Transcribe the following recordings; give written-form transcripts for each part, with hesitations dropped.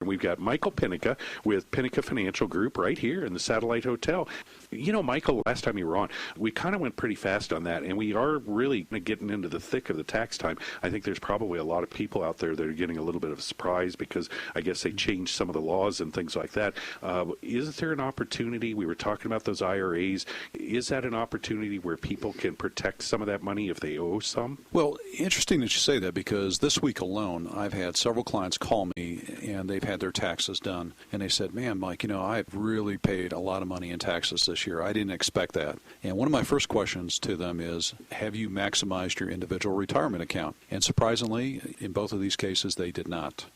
We've got Michael Pennica with Pennica Financial Group right here in the Satellite Hotel. You know, Michael, last time you were on, we kind of went pretty fast on that, and we are really getting into the thick of the tax time. I think there's probably a lot of people out there that are getting a little bit of a surprise because I guess they changed some of the laws and things like that. Is there an opportunity? We were talking about those IRAs. Is that an opportunity where people can protect some of that money if they owe some? Well, interesting that you say that, because this week alone, I've had several clients call me, and they've had their taxes done, and they said, man, Mike, you know, I've really paid a lot of money in taxes this year. I didn't expect that. And one of my first questions to them is, have you maximized your individual retirement account? And surprisingly, in both of these cases, they did not.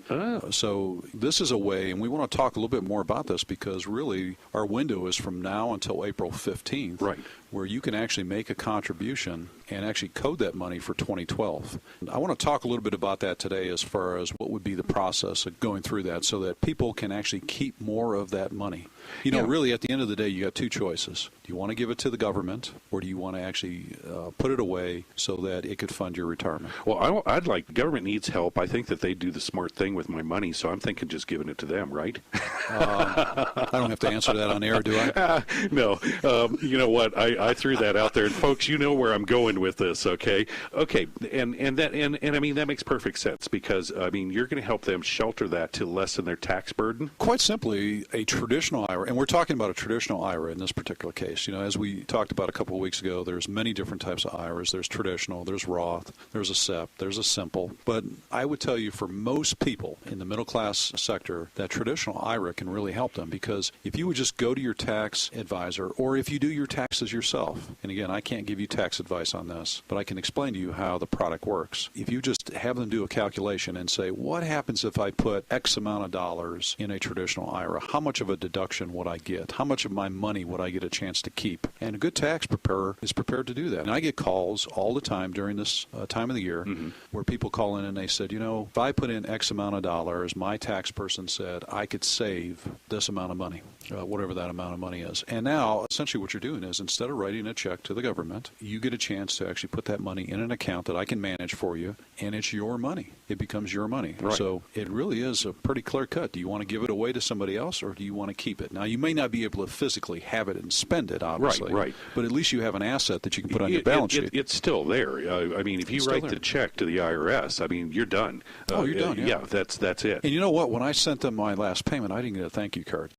So this is a way, and we want to talk a little bit more about this, because really our window is from now until April 15th, right, where you can actually make a contribution and actually code that money for 2012. I want to talk a little bit about that today, as far as what would be the process of going through that so that people can actually keep more of that money. You know, really at the end of the day, you got two choices. Do you want to give it to the government, or do you want to actually put it away so that it could fund your retirement? Well, I'd like, the government needs help. I think that they do the smart thing with my money, so I'm thinking just giving it to them, right? I don't have to answer that on air, do I? No. You know what? I threw that out there, and folks, you know where I'm going with this, okay? Okay, and I mean, that makes perfect sense, because, I mean, you're going to help them shelter that to lessen their tax burden? Quite simply, a traditional IRA, and we're talking about a traditional IRA in this particular case. You know, as we talked about a couple of weeks ago, there's many different types of IRAs. There's traditional, there's Roth, there's a SEP, there's a simple. But I would tell you, for most people in the middle class sector, that traditional IRA can really help them, because if you would just go to your tax advisor, or if you do your taxes yourself, and again, I can't give you tax advice on this, but I can explain to you how the product works. If you just have them do a calculation and say, what happens if I put X amount of dollars in a traditional IRA? How much of a deduction would I get? How much of my money would I get a chance to keep? And a good tax preparer is prepared to do that. And I get calls all the time during this time of the year where people call in and they said, you know, if I put in X amount of dollars, my tax person said I could save this amount of money, whatever that amount of money is. And now, essentially what you're doing is, instead of writing a check to the government, you get a chance to actually put that money in an account that I can manage for you, and it's your money. It becomes your money. Right. So it really is a pretty clear cut. Do you want to give it away to somebody else, or do you want to keep it? Now, you may not be able to physically have it and spend it, obviously. Right. But at least you have an asset that you can put on your balance sheet. It's still there. I mean, if you write the check to the IRS, I mean, you're done. You're done, yeah. Yeah, that's it. And you know what? When I sent them my last payment, I didn't get a thank you card.